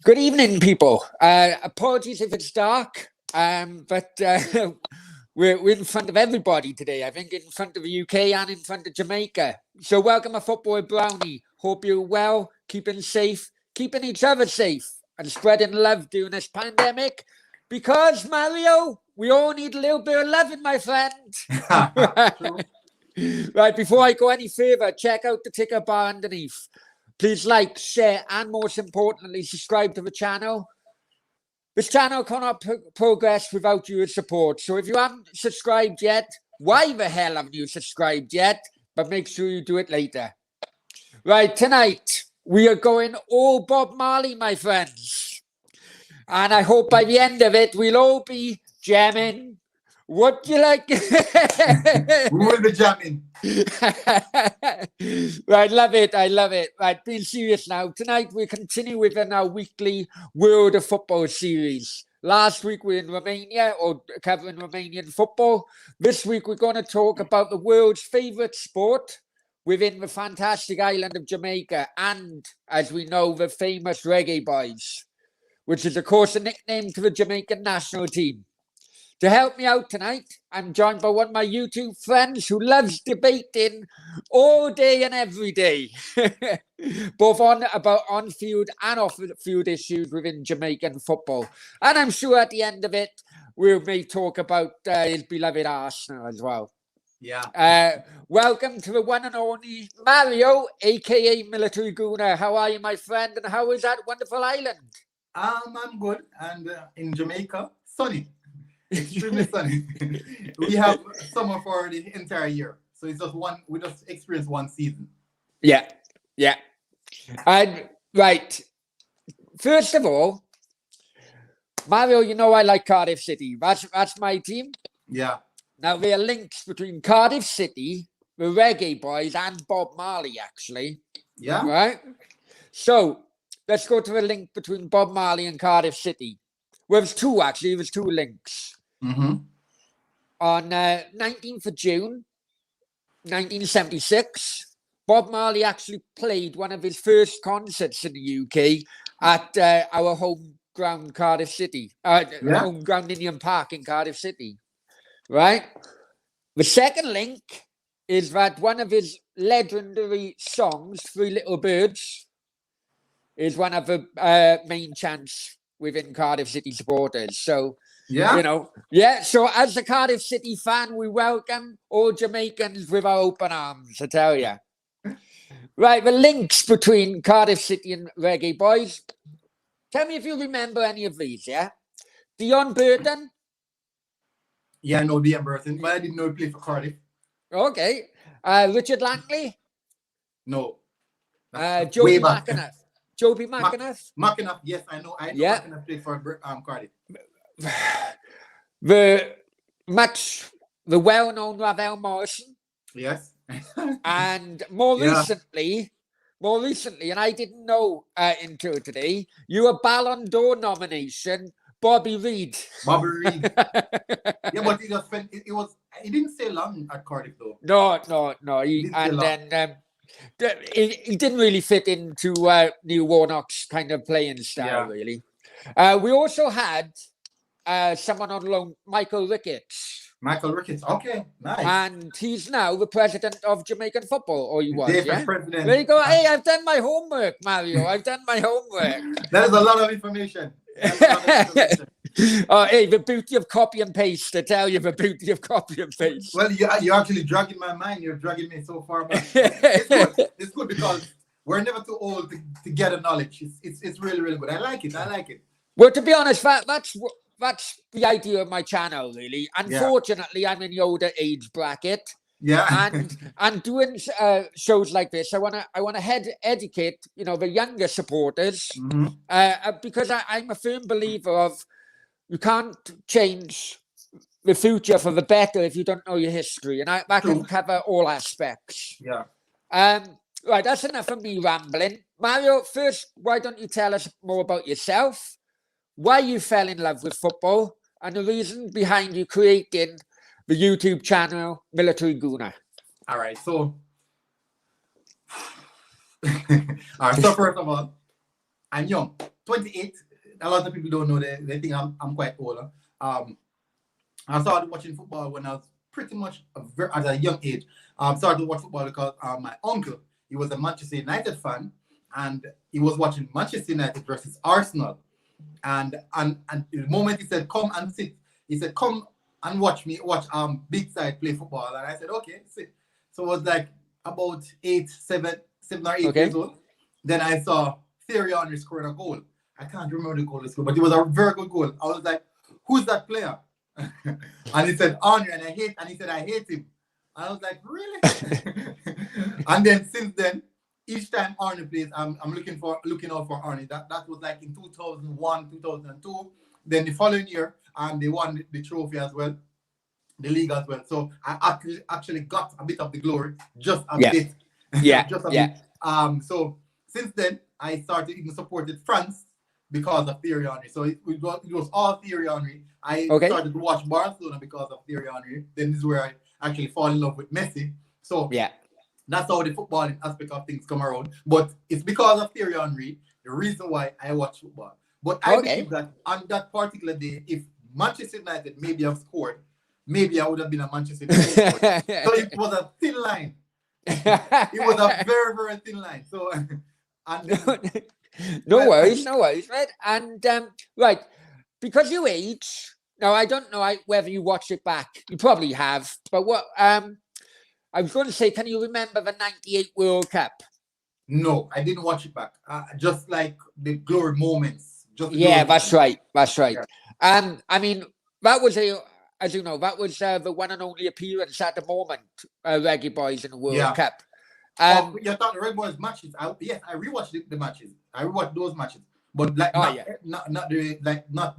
Good evening, people. Apologies if it's dark, but we're in front of everybody today. I think in front of the UK and in front of Jamaica. So welcome a Football Brownie. Hope you're well, keeping safe, keeping each other safe, and spreading love during this pandemic. Because, Mario, we all need a little bit of loving, my friend. Right, before I go any further, check out the ticker bar underneath. Please like, share, and most importantly, subscribe to the channel. This channel cannot progress without your support. So if you haven't subscribed yet, why the hell haven't you subscribed yet? But make sure you do it later. Right, tonight, we are going all Bob Marley, my friends. And I hope by the end of it, we'll all be jamming. What do you like? We will be jamming. Right, love it. I love it. Right, being serious now. Tonight we continue within our weekly World of Football series. Last week we were in Romania, or covering Romanian football. This week we're going to talk about the world's favourite sport within the fantastic island of Jamaica, and, as we know, the famous Reggae Boyz, which is, of course, a nickname to the Jamaican national team. To help me out tonight, I'm joined by one of my YouTube friends who loves debating all day and every day, both about on-field and off-field issues within Jamaican football. And I'm sure at the end of it, we may talk about his beloved Arsenal as well. Yeah. Welcome to the one and only Mario, aka Military Gooner. How are you, my friend? And how is that wonderful island? I'm good. And in Jamaica, sunny. Extremely sunny. We have summer for the entire year, so it's just one. We just experience one season. Yeah. And right, first of all, Mario, you know I like Cardiff City. That's my team. Yeah. Now there are links between Cardiff City, the Reggae Boyz, and Bob Marley, actually. Yeah. Right. So let's go to the link between Bob Marley and Cardiff City. Well, there's two actually. There's two links. Mm-hmm. On 19th of June, 1976, Bob Marley actually played one of his first concerts in the UK at our home ground, Cardiff City. Home ground Indian Park in Cardiff City. Right? The second link is that one of his legendary songs, Three Little Birds, is one of the main chants within Cardiff City supporters. So, yeah, you know, so as a Cardiff City fan, we welcome all Jamaicans with our open arms, I tell you. Right, the links between Cardiff City and Reggae Boyz. Tell me if you remember any of these, yeah? Dion Burton? Yeah, I know Dion Burton, but I didn't know he played for Cardiff. Okay. Richard Langley? No. Joby McAnuff? Joby McAnuff? McAnuff, yes, I know. McAnuff played for Cardiff. The well-known Ravel Morrison. Yes. And more recently, and I didn't know until today, you were Ballon d'Or nomination, Bobby Reid. Bobby Reid. Yeah, but he didn't stay long at Cardiff though. No. He didn't really fit into Neil Warnock's kind of playing style, really. We also had someone on loan, Michael Ricketts. Michael Ricketts, okay, nice. And he's now the president of Jamaican football, or he was, president. There you go. Hey, I've done my homework, Mario. I've done my homework. That is a lot of information. Oh, hey, the beauty of copy and paste. I tell you, the beauty of copy and paste. Well, you're actually dragging my mind. You're dragging me so far back. It's good because we're never too old to get a knowledge. It's really, really good. I like it. Well, to be honest, that's the idea of my channel, really. Unfortunately, I'm in the older age bracket. Yeah. and doing shows like this, I wanna educate, the younger supporters, because I'm a firm believer of you can't change the future for the better if you don't know your history, and that can cover all aspects. Yeah. Right, that's enough of me rambling. Mario, first, why don't you tell us more about yourself, why you fell in love with football, and the reason behind you creating the YouTube channel Military Gooner. All right, so first of all, I'm young, 28. A lot of people don't know. They think I'm quite older. I started watching football when I was pretty much at a young age. Started to watch football because my uncle, he was a Manchester United fan, and he was watching Manchester United versus Arsenal. And the moment he said, "Come and sit," he said, "Come and watch Big Side play football." And I said, "Okay, sit." So it was like about 7 or 8 Okay. years old. Then I saw Thierry Henry scoring a goal. I can't remember the goal he scored, but it was a very good goal. I was like, "Who's that player?" And he said, "Henry," and he said, "I hate him." I was like, "Really?" And then since then, each time Arnie plays, I'm looking out for Arnie. That was like in 2001, 2002. Then the following year, they won the trophy as well, the league as well. So I actually got a bit of the glory, just a bit. Yeah. Just a bit. So since then, I started even supported France because of Thierry Henry. So it was all Thierry Henry. I started to watch Barcelona because of Thierry Henry. Then this is where I actually fall in love with Messi. So that's how the footballing aspect of things come around. But it's because of Thierry Henry, the reason why I watch football. But I believe that on that particular day, if Manchester United maybe have scored, maybe I would have been a Manchester United supporter. So it was a thin line. It was a very, very thin line. So, no worries, right? And right, because you age. Now I don't know whether you watch it back. You probably have, but what I was going to say, can you remember the '98 World Cup? No, I didn't watch it back. Just like the glory moments. That's right. Yeah. I mean, that was as you know, that was the one and only appearance at the moment, Reggae Boyz in the World Cup. You're talking Reggae Boyz matches. I rewatched the matches. I rewatched those matches, but like not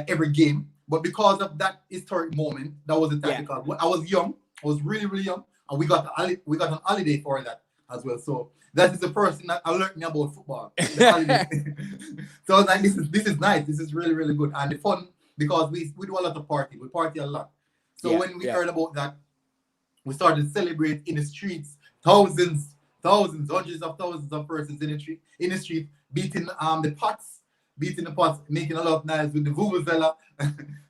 every game. But because of that historic moment, that was the time because I was young. I was really, really young, and we got an holiday for that as well. So that is the first thing that alerted me about football. The holiday. So I was like, this is nice. This is really, really good, and the fun because we do a lot of party. We party a lot. So when we heard about that, we started to celebrate in the streets. Thousands, hundreds of thousands of persons in the street, beating the pots, making a lot of noise with the vuvuzela.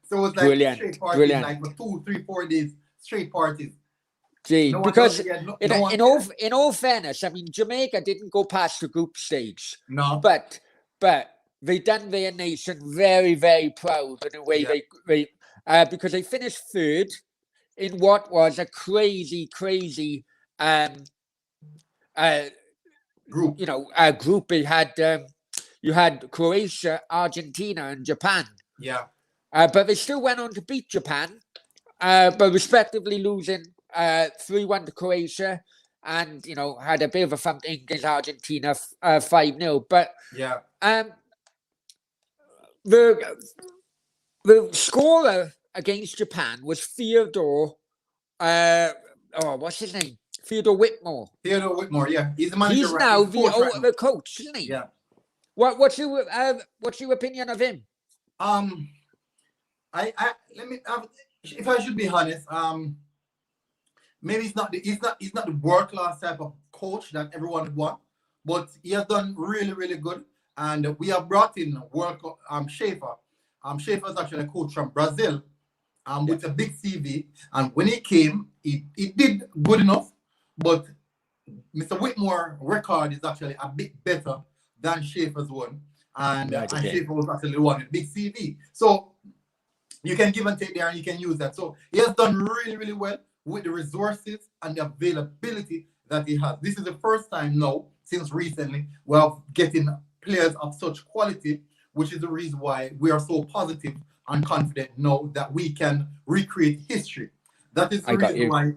So it was like straight parties, like for 2, 3, 4 days, straight parties. Gee, because in all fairness, I mean, Jamaica didn't go past the group stage. No. But they done their nation very, very proud in the way they because they finished third in what was a crazy group. Group. They had you had Croatia, Argentina, and Japan. Yeah. But they still went on to beat Japan, but respectively losing 3-1 to Croatia, and had a bit of a thump against Argentina 5-0. But the scorer against Japan was Theodore. What's his name? Theodore Whitmore. Theodore Whitmore, yeah, he's the manager. He's now the coach, isn't he? Yeah. What's your opinion of him? I let me. If I should be honest, maybe he's not the world class type of coach that everyone would want, but he has done really, really good. And we have brought in Schaefer. Schaefer is actually a coach from Brazil, with a big CV. And when he came, he did good enough. But Mr. Whitmore's record is actually a bit better than Schaefer's one. And Schaefer was actually the one with big CV. So you can give and take there and you can use that. So he has done really, really well with the resources and the availability that he has. This is the first time now, since recently, we're getting players of such quality, which is the reason why we are so positive and confident now that we can recreate history. That is the reason why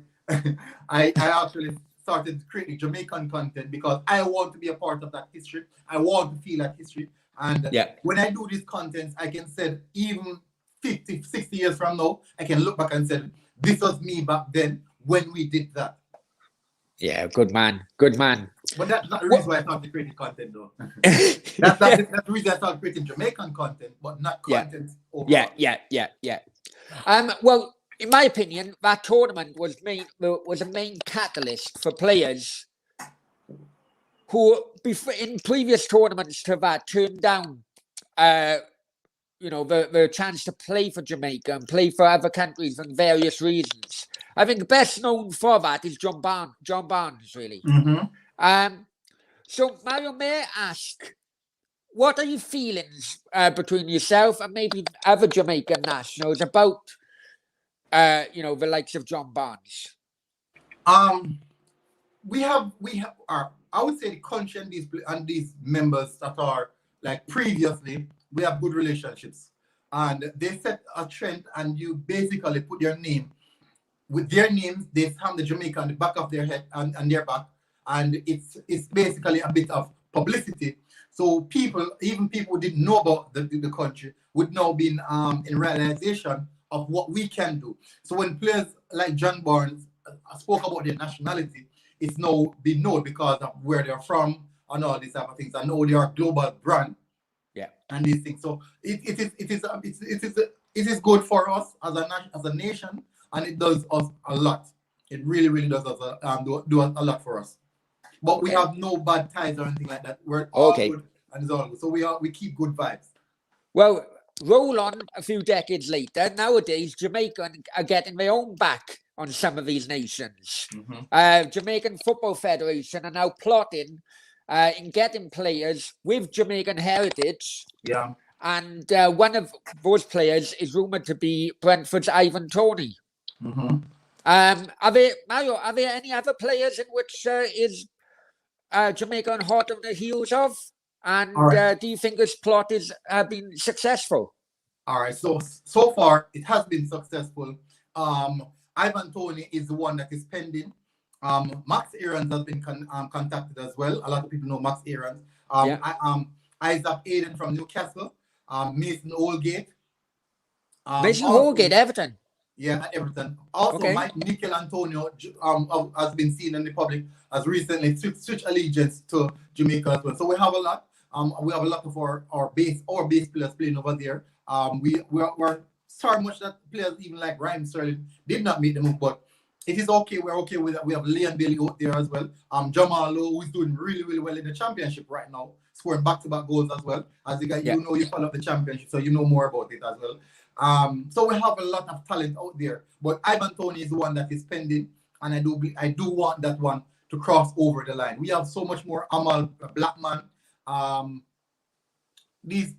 I actually started creating Jamaican content, because I want to be a part of that history. I want to feel that history. And when I do these contents, I can say even 50, 60 years from now, I can look back and say, this was me back then when we did that. Yeah, good man. But that's not the reason why I started creating content, though. that's the reason I started creating Jamaican content, but not content overall. Yeah. Well, in my opinion, that tournament was a main catalyst for players who before in previous tournaments have turned down, the chance to play for Jamaica and play for other countries for various reasons. I think best known for that is John Barnes, really. So, Mario, may I ask, what are your feelings between yourself and maybe other Jamaican nationals about, the likes of John Barnes? We have I would say the country and these members that are like previously, we have good relationships, and they set a trend, and you basically put your name with their names. They have the Jamaica on the back of their head and their back, and it's basically a bit of publicity. So even people who didn't know about the country would now be in realization of what we can do. So when players like John Barnes spoke about their nationality, it's now been known because of where they're from and all these type of things. I know they are a global brand. Yeah. And these things. So it is good for us as a nation, and it does us a lot. It really, really does us do a lot for us. But we have no bad ties or anything like that. We're all good and it's all good. So we keep good vibes. Well, roll on a few decades later. Nowadays, Jamaica are getting their own back on some of these nations. Jamaican Football Federation are now plotting in getting players with Jamaican heritage. Yeah. And one of those players is rumoured to be Brentford's Ivan Toney. Are there any other players in which is Jamaica on hot on the heels of? And do you think this plot has been successful? All right. So far, it has been successful. Ivan Toney is the one that is pending. Max Aarons has been contacted as well. A lot of people know Max Aarons. Isaac Aiden from Newcastle. Mason Holgate. Mason Holgate, Everton. Yeah, at Everton. Also, Mike Mikel Antonio has been seen in the public, has recently switched allegiance to Jamaica as well. So we have a lot. We have a lot of our base players playing over there. We're sorry much that players even like Ryan Sterling did not make the move, but it is okay. We're okay with that. We have Leon Bailey out there as well. Jamal Lowe, who is doing really, really well in the championship right now, scoring back-to-back goals as well. As you guys, you follow the championship, so you know more about it as well. So we have a lot of talent out there, but Ivan Toney is the one that is pending, and I do want that one to cross over the line. We have so much more. Amal Blackman.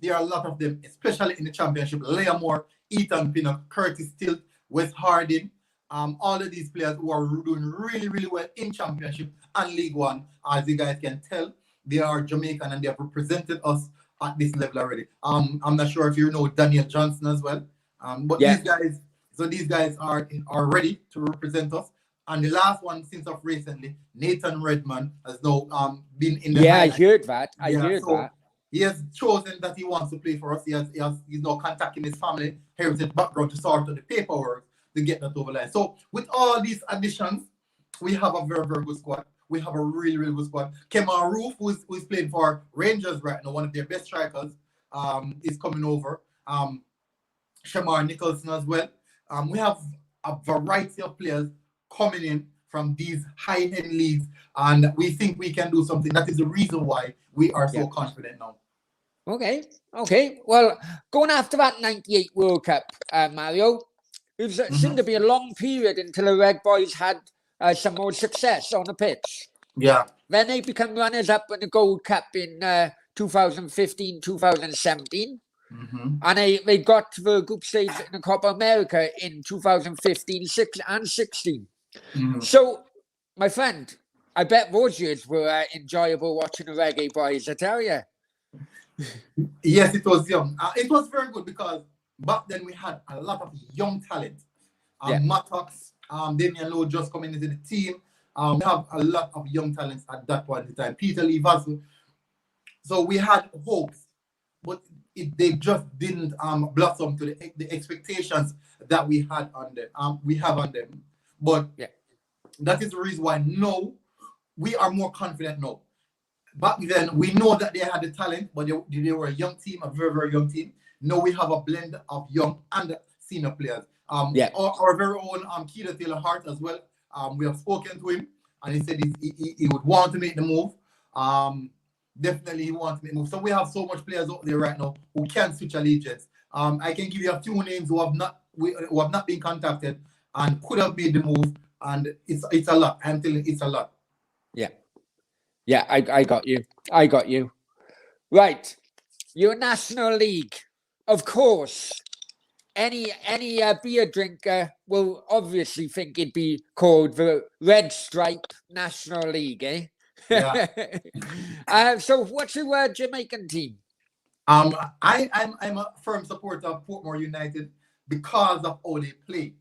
There are a lot of them, especially in the championship. Leah Moore, Ethan Pinnock, Curtis Tilt, Wes Harding. All of these players who are doing really, really well in championship and League One, as you guys can tell, they are Jamaican and they have represented us at this level already. I'm not sure if you know Daniel Johnson as well, but these guys are ready to represent us. And the last one since of recently, Nathan Redman has now been in the highlight. I heard that. I heard that. He has chosen that he wants to play for us. He's now contacting his family heritage background to sort out the paperwork to get that over line. So with all these additions, we have a very, very good squad. We have a really, really good squad. Kemal Roof, who is playing for Rangers right now, one of their best strikers, is coming over. Shamar Nicholson as well. We have a variety of players coming in from these high-end leagues, and we think we can do something. That is the reason why we are so confident now. Okay. Well, going after that 98 World Cup, Mario, it seemed to be a long period until the Reggae Boyz had some more success on the pitch. Yeah. Then they become runners-up in the Gold Cup in 2015, 2017. And they got to the group stage in the Copa America in 2015, 16. So, my friend, I bet those years were enjoyable watching the Reggae Boyz, I tell you. Yes, it was young. It was very good because back then we had a lot of young talent. Mattox, Damian Lowe just coming into the team. We have a lot of young talents at that point in time. Peter Lee Vassell. So we had hopes, but they just didn't blossom to the expectations that we had on them. We have on them. But that is the reason why now we are more confident now. Back then, we know that they had the talent, but they were a young team, a very, very young team. Now we have a blend of young and senior players. Our very own Keita Taylor Hart as well. We have spoken to him, and he said he would want to make the move. Definitely he wants to make move. So we have so much players out there right now who can switch allegiance. I can give you a few names who have not been contacted and could have made the move, and it's a lot. I'm telling you, it's a lot. Yeah, I got you. Right, your National League, of course. Any beer drinker will obviously think it'd be called the Red Stripe National League, eh? Yeah. So what's your Jamaican team? I'm a firm supporter of Portmore United because of how they play.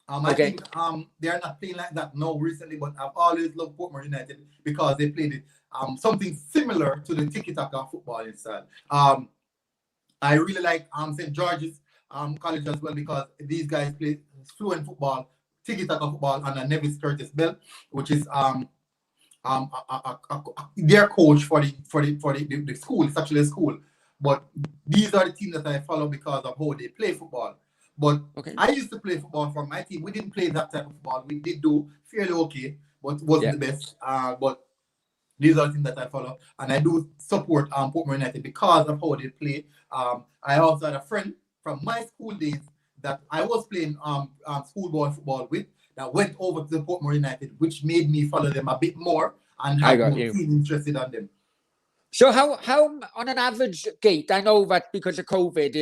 I think they are not playing like that now recently, but I've always loved Portmore United because they played it something similar to the tiki-taka football style. I really like St. George's College as well because these guys play fluent football, tiki-taka football, and a Nevis Curtis Bell, which is their coach for the school. It's actually a school, but these are the teams that I follow because of how they play football. But I used to play football for my team. We didn't play that type of football. We did do fairly okay, but wasn't the best. But these are the teams that I follow, and I do support Portmore United because of how they play. I also had a friend from my school days that I was playing schoolboy football with that went over to the Portmore United, which made me follow them a bit more and have more team interested on them. So how on an average gate? I know that because of COVID,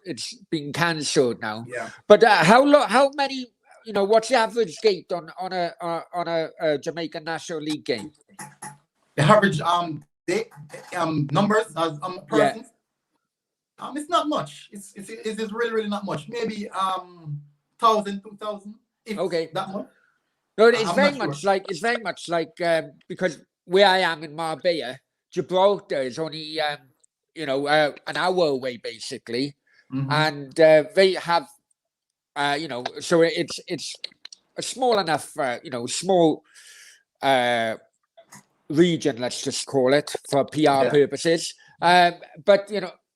it's been cancelled now. Yeah. But how many? What's the average gate on a Jamaican National League game? The average numbers as persons. It's not much. It's really, really not much. Maybe 1,000, 2,000. That much. No, it's very much like because where I am in Marbella, Gibraltar is only an hour away basically, and they have so it's a small enough small region, let's just call it, for PR purposes. But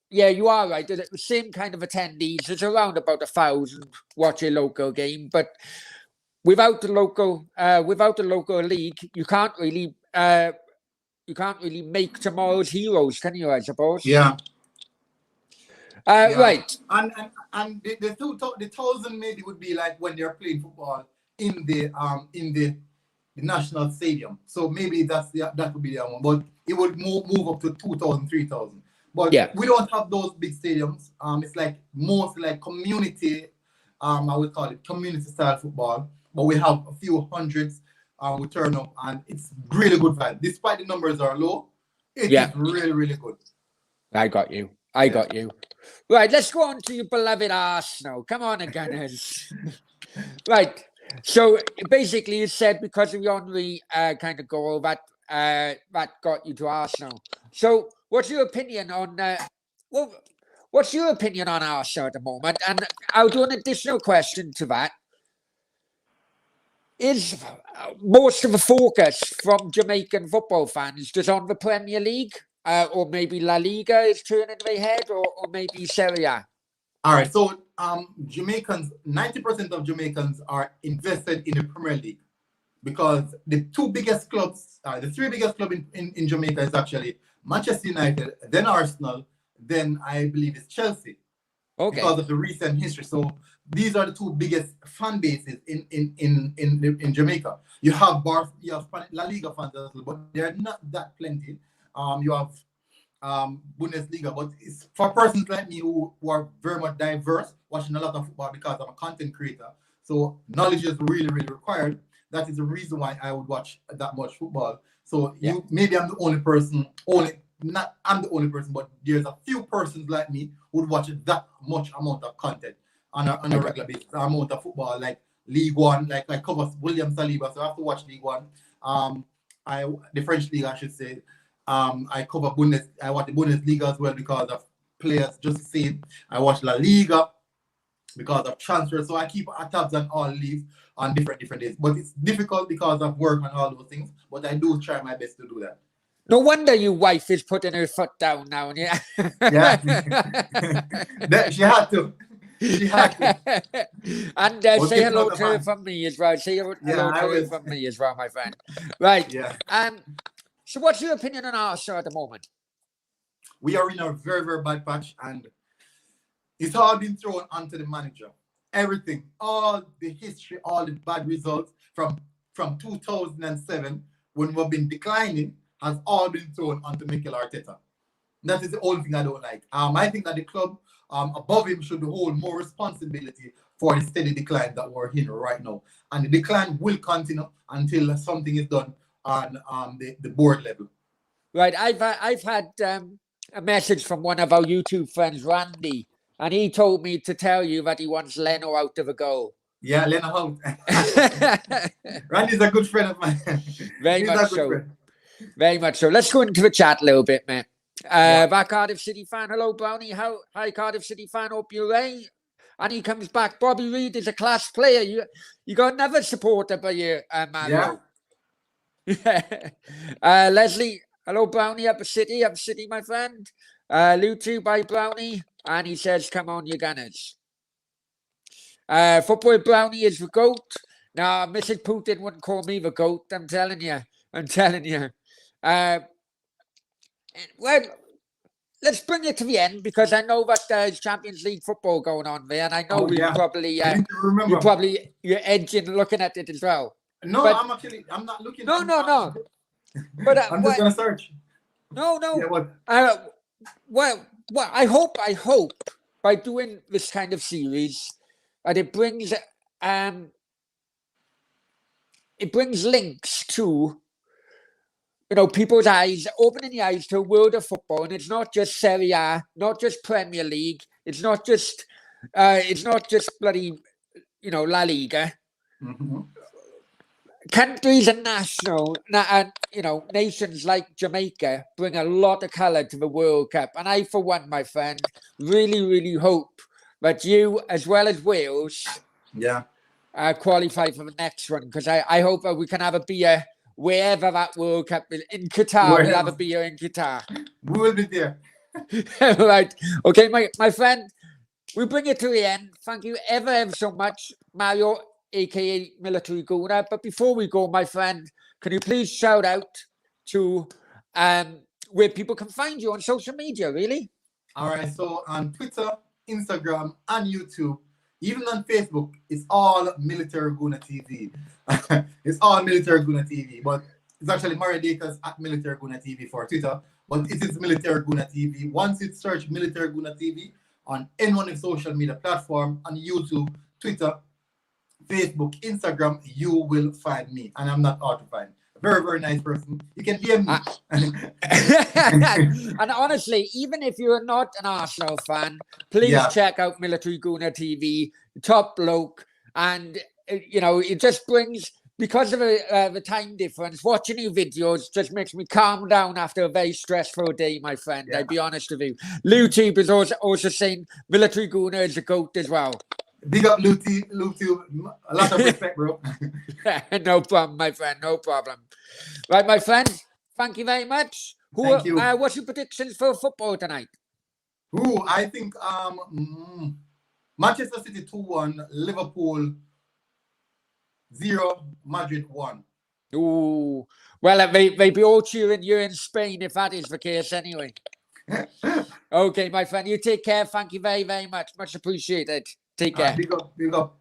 you are right. The same kind of attendees. It's around about 1,000 watch a local game, but without the local league, you can't really make tomorrow's heroes, can you? I suppose. Yeah. Right. And the 1,000 maybe would be like when they're playing football in the national stadium. So maybe that would be the one, but it would move up to 2,000, 3,000. But we don't have those big stadiums. It's like mostly like community. I would call it community style football. But we have a few hundreds who turn up, and it's really good vibe. Despite the numbers are low, it is really, really good. I got you. Right, let's go on to your beloved Arsenal. Come on, Gunners. Right. So basically, you said because of your Henry kind of goal that got you to Arsenal. So, what's your opinion on Arsenal at the moment? And I'll do an additional question to that. Is most of the focus from Jamaican football fans just on the Premier League, or maybe La Liga is turning their head, or maybe Serie A? All right, so Jamaicans, 90% of Jamaicans are invested in the Premier League because the three biggest clubs in Jamaica is actually Manchester United, then Arsenal, then I believe it's Chelsea. Because of the recent history. So these are the two biggest fan bases in Jamaica. You have La Liga fans as well, but they're not that plenty. You have Bundesliga, but it's for persons like me who are very much diverse, watching a lot of football because I'm a content creator. So knowledge is really, really required. That is the reason why I would watch that much football. So maybe I'm the only person, I'm the only person, but there's a few persons like me who would watch that much amount of content on a regular basis. Amount of football, like League One, like I cover William Saliba, so I have to watch League One. The French League, I should say. I cover I watch the Bundesliga as well because of players just the same. I watch La Liga because of transfers. So I keep tabs on all leagues on different days. But it's difficult because of work and all those things. But I do try my best to do that. No wonder your wife is putting her foot down now. Yeah. She had to. And say hello to her from me as well. Say hello to her from me as well, my friend. Right. Yeah. So what's your opinion on Arsenal at the moment? We are in a very, very bad patch, and it's all been thrown onto the manager. Everything, all the history, all the bad results from 2007, when we've been declining, has all been thrown onto Mikel Arteta. That is the only thing I don't like. I think that the club above him should hold more responsibility for the steady decline that we're in right now. And the decline will continue until something is done on the board level. Right, I've had a message from one of our YouTube friends, Randy, and he told me to tell you that he wants Leno out of a goal. Yeah, Leno out. Randy's a good friend of mine. Very much so. Very much so. Let's go into the chat a little bit, man. That Cardiff City fan. Hello, Brownie. Hi, Cardiff City fan. Hope you're right. And he comes back. Bobby Reid is a class player. You got another supporter by you, Mario. Yeah. Leslie. Hello, Brownie. Up City, my friend. Lutu by Brownie. And he says, come on, you Gunners. Football Brownie is the GOAT. Now, Mrs. Putin wouldn't call me the GOAT. I'm telling you. Well, let's bring it to the end because I know that there's Champions League football going on there, and I know you're edging looking at it as well. No, but, I'm not looking. No. But I'm just gonna search. No. Yeah, well, I hope by doing this kind of series that it brings links to, people's eyes, opening the eyes to a world of football, and it's not just Serie A, not just Premier League, it's not just bloody, La Liga. Mm-hmm. Countries and nations like Jamaica bring a lot of colour to the World Cup, and I, for one, my friend, really, really hope that you, as well as Wales, qualify for the next one, because I hope that we can have a beer wherever that World Cup is. In Qatar, we'll have a beer in Qatar. We will be there. Right. Okay, my friend, we bring it to the end. Thank you ever so much, Mario, a.k.a. Military Gooner. But before we go, my friend, can you please shout out to where people can find you on social media, really? All right. So on Twitter, Instagram, and YouTube, even on Facebook, it's all Military Gooner TV. It's all Military Gooner TV, but it's actually Mario Dacres at Military Gooner TV for Twitter, but it is Military Gooner TV. Once you search Military Gooner TV on any one of social media platform, on YouTube, Twitter, Facebook, Instagram, you will find me, and I'm not hard to find. Very, very nice person. You can DM me. And honestly, even if you're not an Arsenal fan, please check out Military Gooner TV, top bloke. And, it just brings, because of the time difference, watching your videos just makes me calm down after a very stressful day, my friend. I'll be honest with you. LouTube is also saying Military Gooner is a GOAT as well. Big up LouTube. A lot of respect, bro. No problem, my friend. No problem. Right, my friend. Thank you very much. Thank you. What's your predictions for football tonight? I think Manchester City 2-1, Liverpool 0, Madrid 1. Ooh. Well, they be all cheering you in Spain if that is the case anyway. Okay, my friend. You take care. Thank you very, very much. Much appreciated. Take care. Big up.